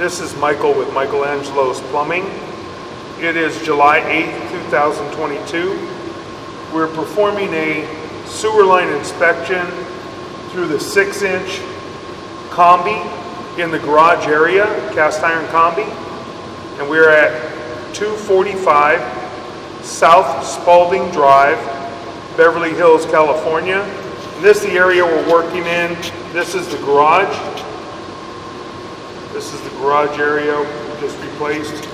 This is Michael with Michelangelo's Plumbing. It is July 8th, 2022. We're performing a sewer line inspection through the 6-inch combi in the garage area, cast iron combi. And we're at 245 South Spalding Drive, Beverly Hills, California. And this is the area we're working in. This is the garage. This is the garage area. We just replaced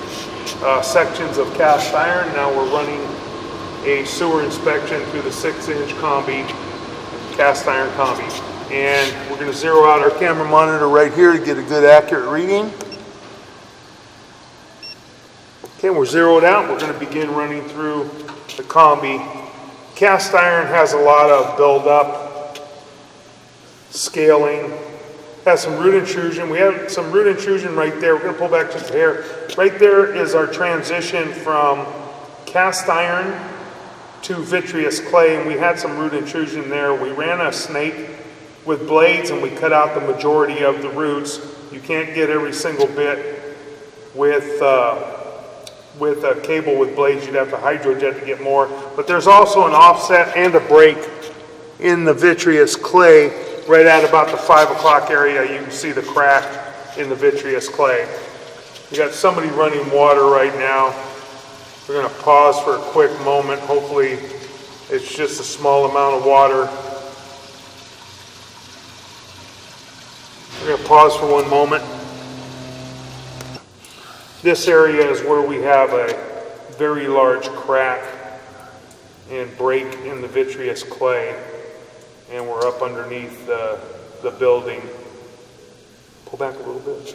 sections of cast iron. Now we're running a sewer inspection through the 6-inch combi, cast iron combi. And we're going to zero out our camera monitor right here to get a good accurate reading. Okay, we're zeroed out. We're going to begin running through the combi. Cast iron has a lot of buildup, scaling, has some root intrusion. We have some root intrusion right there. We're going to pull back just a hair. Right there is our transition from cast iron to vitreous clay, and we had some root intrusion there. We ran a snake with blades and we cut out the majority of the roots. You can't get every single bit with a cable with blades. You'd have to hydrojet to get more. But there's also an offset and a break in the vitreous clay right at about the 5 o'clock area. You can see the crack in the vitreous clay. We got somebody running water right now. We're going to pause for a quick moment. Hopefully it's just a small amount of water. We're going to pause for one moment. This area is where we have a very large crack and break in the vitreous clay, and we're up underneath the building. Pull back a little bit.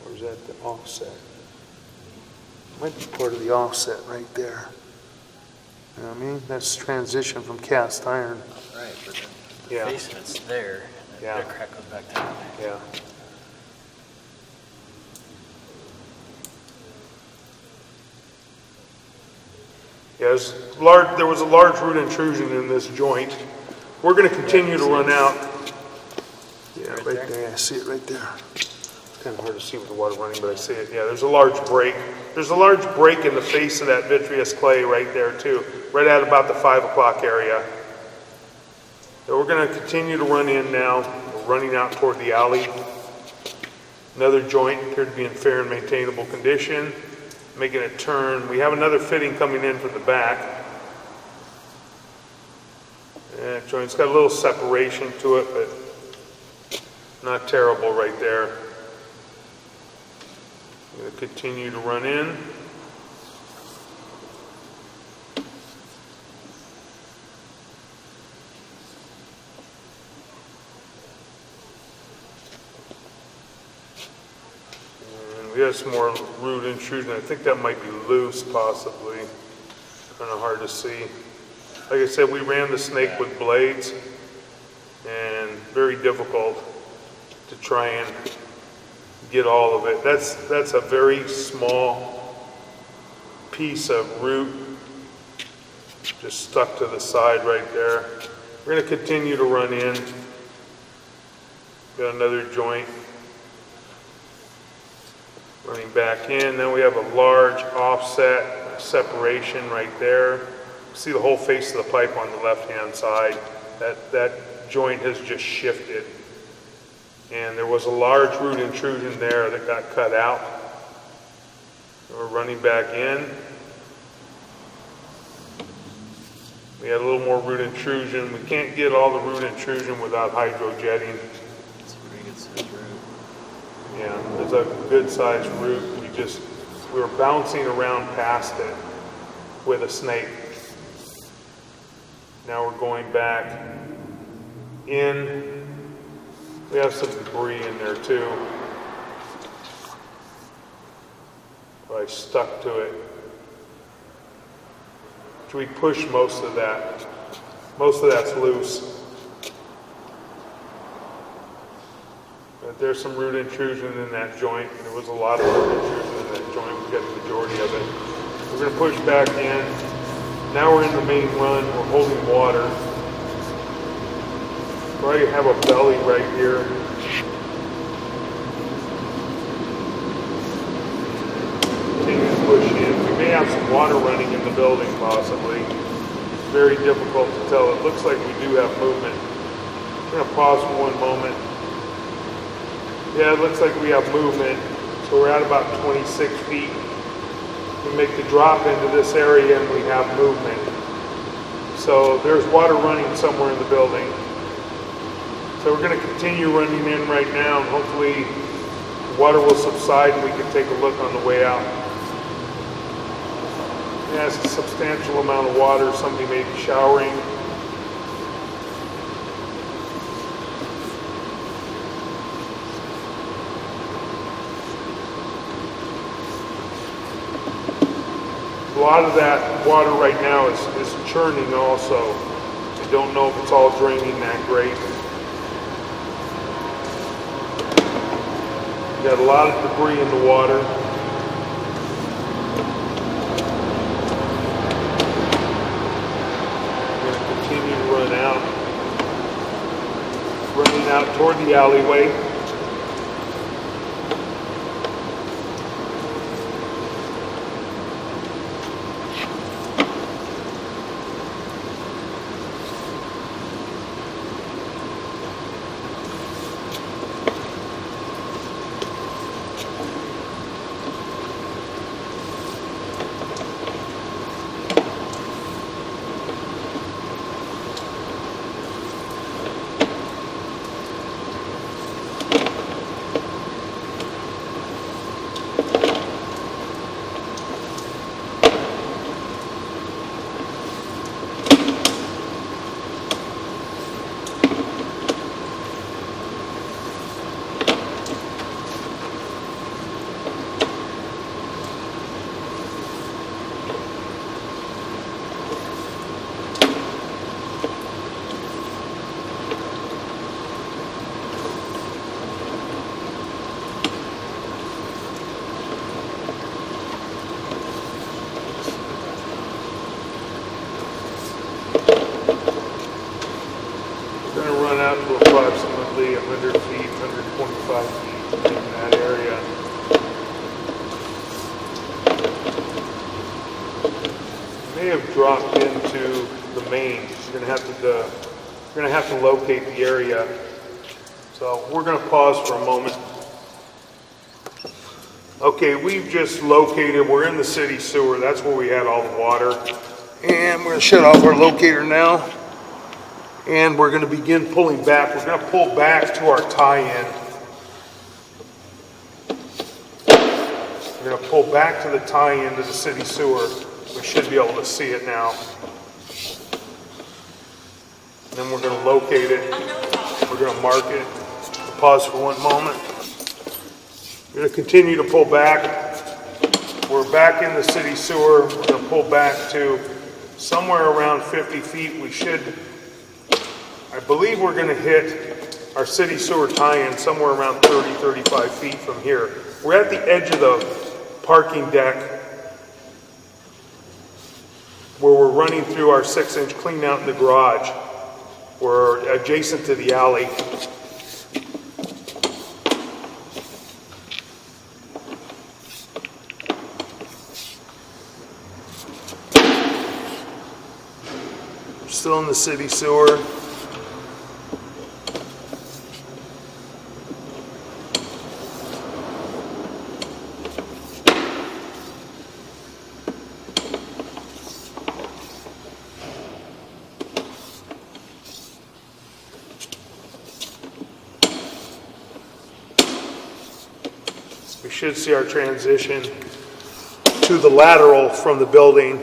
Or is that the offset? Might be part of the offset right there. You know what I mean? That's transition from cast iron. Right, but the face of it's there, and yeah. That crack goes back down. Yeah. Yeah, there was a large root intrusion in this joint. We're going to continue to run out. Yeah, right there. I see it right there. It's kind of hard to see with the water running, but I see it. Yeah, there's a large break. There's a large break in the face of that vitreous clay right there too, right at about the 5 o'clock area. So we're going to continue to run in now. We're running out toward the alley. Another joint appeared to be in fair and maintainable condition. Making a turn. We have another fitting coming in from the back. And joint's got a little separation to it, but not terrible right there. I'm going to continue to run in. We have some more root intrusion. I think that might be loose, possibly. Kind of hard to see. Like I said, we ran the snake with blades, and very difficult to try and get all of it. That's a very small piece of root just stuck to the side right there. We're going to continue to run in. Got another joint. Running back in, then we have a large offset separation right there. See the whole face of the pipe on the left-hand side. That joint has just shifted. And there was a large root intrusion there that got cut out. And we're running back in. We had a little more root intrusion. We can't get all the root intrusion without hydrojetting. Yeah, there's a good sized root. We were bouncing around past it with a snake. Now we're going back in. We have some debris in there too. I stuck to it. So we push most of that. Most of that's loose. There's some root intrusion in that joint. There was a lot of root intrusion in that joint. We got the majority of it. We're going to push back in. Now we're in the main run. We're holding water. We already have a belly right here. water running in the building possibly. Very difficult to tell. It looks like we do have movement. I'm going to pause for one moment. Yeah, it looks like we have movement. So we're at about 26 feet. We make the drop into this area and we have movement. So there's water running somewhere in the building. So we're going to continue running in right now, and hopefully the water will subside and we can take a look on the way out. Yeah, it's a substantial amount of water. Somebody may be showering. A lot of that water right now is churning also. I don't know if it's all draining that great. Got a lot of debris in the water. I'm going to continue to run out. Running out toward the alleyway. Out to approximately 100 feet, 125 feet in that area. May have dropped into the main. You're going to have to locate the area. So we're going to pause for a moment. Okay, we've just located. We're in the city sewer. That's where we had all the water. And we're going to shut off our locator now. And we're going to begin pulling back. We're going to pull back to our tie-in. We're going to pull back to the tie-in to the city sewer. We should be able to see it now. And then we're going to locate it. We're going to mark it. Pause for one moment. We're going to continue to pull back. We're back in the city sewer. We're going to pull back to somewhere around 50 feet. I believe we're going to hit our city sewer tie-in somewhere around 30, 35 feet from here. We're at the edge of the parking deck where we're running through our 6-inch clean out in the garage. We're adjacent to the alley. We're still in the city sewer. We should see our transition to the lateral from the building.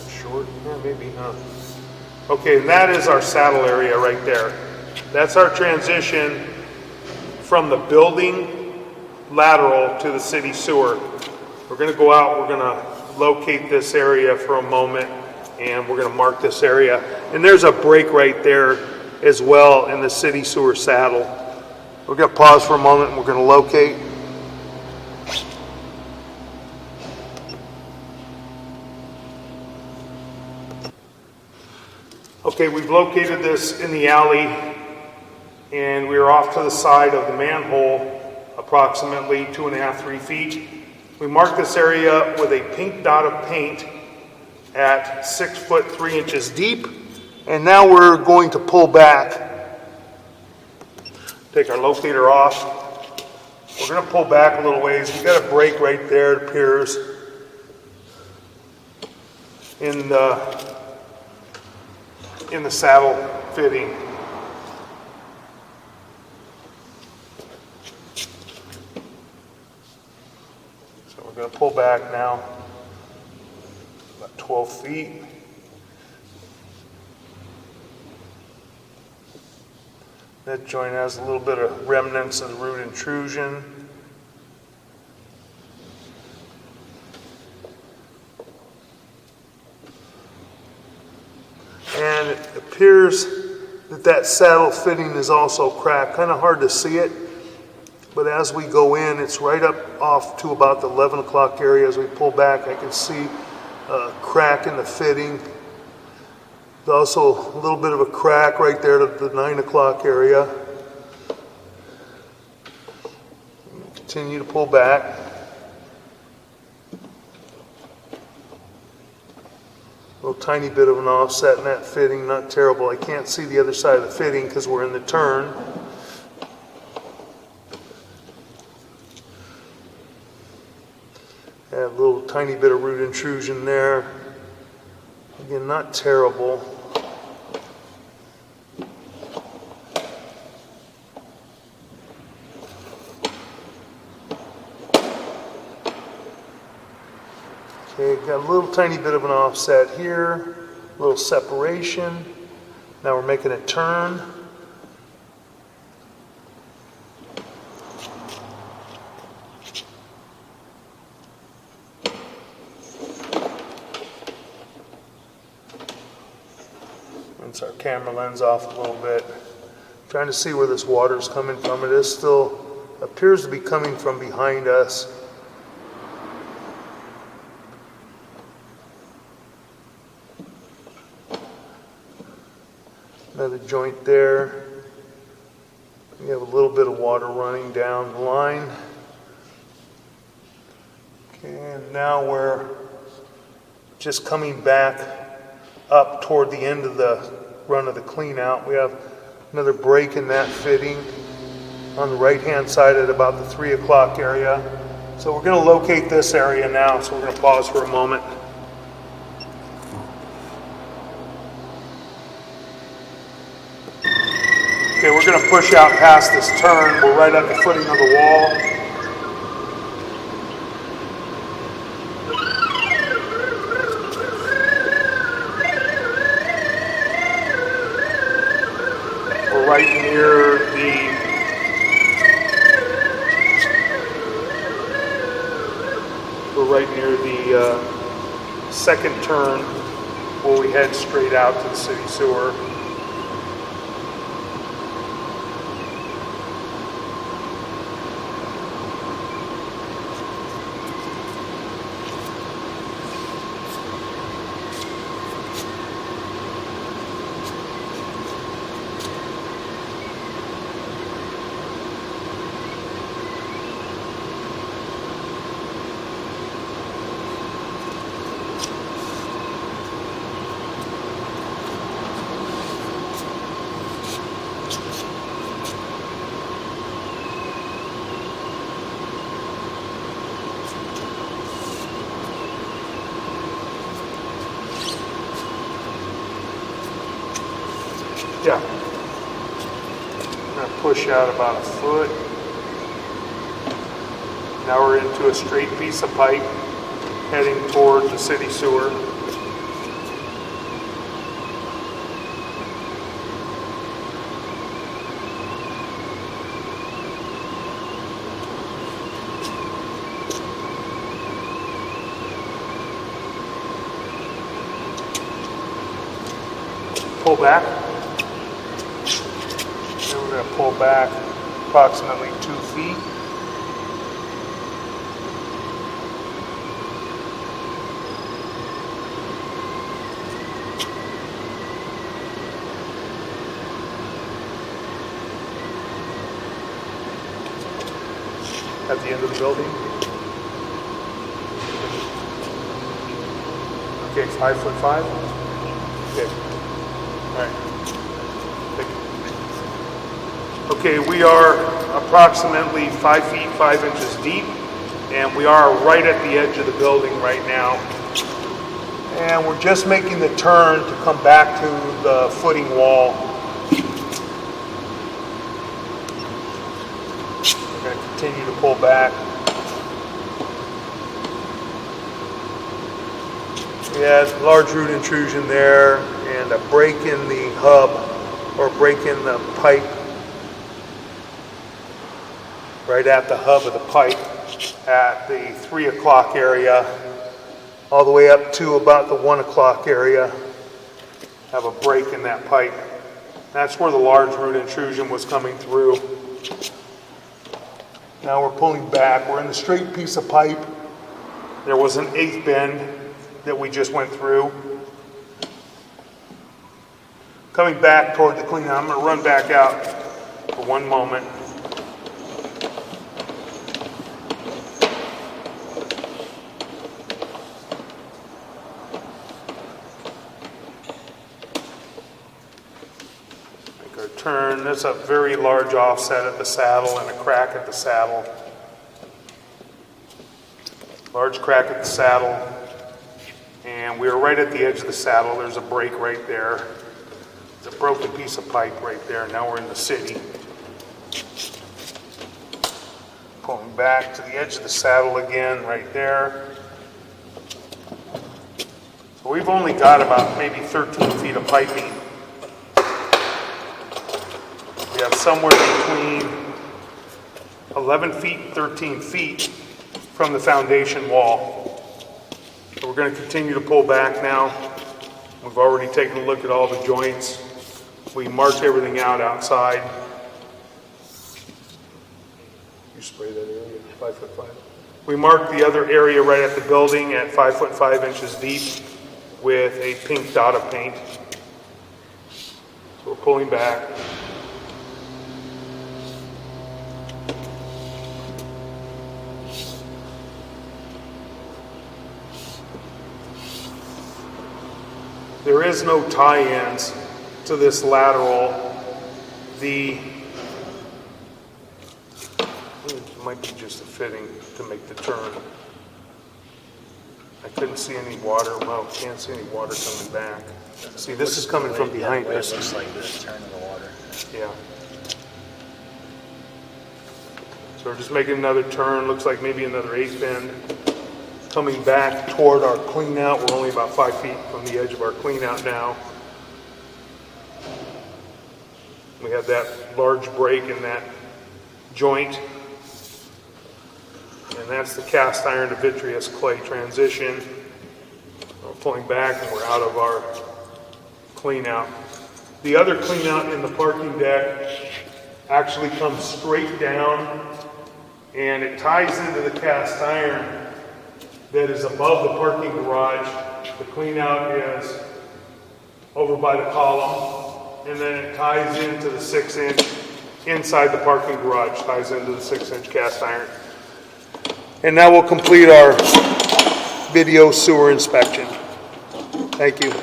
Short? Yeah, maybe not. Okay, and that is our saddle area right there. That's our transition from the building lateral to the city sewer. We're going to go out, we're going to locate this area for a moment, and we're going to mark this area. And there's a break right there as well in the city sewer saddle. We're going to pause for a moment and we're going to locate. Okay, we've located this in the alley. and we are off to the side of the manhole approximately 2.5, 3 feet. We marked this area with a pink dot of paint at 6 foot 3 inches deep, and now we're going to pull back. Take our locator off. We're going to pull back a little ways. We've got a break right there, it appears, in the saddle fitting. So we're going to pull back now about 12 feet. That joint has a little bit of remnants of the root intrusion. And it appears that that saddle fitting is also cracked. Kind of hard to see it, but as we go in, it's right up off to about the 11 o'clock area. As we pull back, I can see a crack in the fitting. There's also a little bit of a crack right there at the 9 o'clock area. Continue to pull back. A little tiny bit of an offset in that fitting, not terrible. I can't see the other side of the fitting because we're in the turn. Have a little tiny bit of root intrusion there. Again, not terrible. Okay, got a little tiny bit of an offset here, a little separation. Now we're making a turn. Rinse our camera lens off a little bit. Trying to see where this water is coming from. It is still appears to be coming from behind us. Another joint there. We have a little bit of water running down the line. Okay, and now we're just coming back up toward the end of the run of the clean out. We have another break in that fitting on the right hand side at about the 3 o'clock area. So we're going to locate this area now, so we're going to pause for a moment. Okay, we're going to push out past this turn. We're right at the footing of the wall. We're right near the second turn where we head straight out to the city sewer. Yeah. I'm going to push out about a foot. Now we're into a straight piece of pipe heading toward the city sewer. Pull back. Then we're going to pull back approximately 2 feet. at the end of the building. Okay, 5'5". Okay. All right. Thank you. Okay, we are approximately 5 feet 5 inches deep, and we are right at the edge of the building right now. And we're just making the turn to come back to the footing wall. We're going to continue to pull back. We had large root intrusion there and a break in the hub, or break in the pipe right at the hub of the pipe at the 3 o'clock area, all the way up to about the 1 o'clock area. Have a break in that pipe. That's where the large root intrusion was coming through. Now we're pulling back. We're in the straight piece of pipe. There was an 1/8 bend that we just went through. Coming back toward the cleanout. I'm going to run back out for one moment. Make our turn. There's a very large offset at the saddle and a crack at the saddle. Large crack at the saddle. And we are right at the edge of the saddle. There's a break right there. There's a broken piece of pipe right there. Now we're in the city. Pulling back to the edge of the saddle again, right there. So we've only got about maybe 13 feet of piping. We have somewhere between 11 feet and 13 feet from the foundation wall. So we're going to continue to pull back now. We've already taken a look at all the joints. We marked everything out outside. You spray that area, 5'5". We marked the other area right at the building at 5'5" deep with a pink dot of paint. So we're pulling back. There is no tie-ins to this lateral. It might be just a fitting to make the turn. I couldn't see any water. Well, can't see any water coming back. See, this is coming from behind us. It looks like this turn in the water. Yeah. So we're just making another turn. Looks like maybe another 1/8 bend. Coming back toward our clean out. We're only about 5 feet from the edge of our clean out now. We have that large break in that joint. And that's the cast iron to vitreous clay transition. We're pulling back and we're out of our clean out. The other clean out in the parking deck actually comes straight down and it ties into the cast iron that is above the parking garage. The clean out is over by the column, and then it ties into the 6-inch inside the parking garage, ties into the 6-inch cast iron. And now we'll complete our video sewer inspection. Thank you.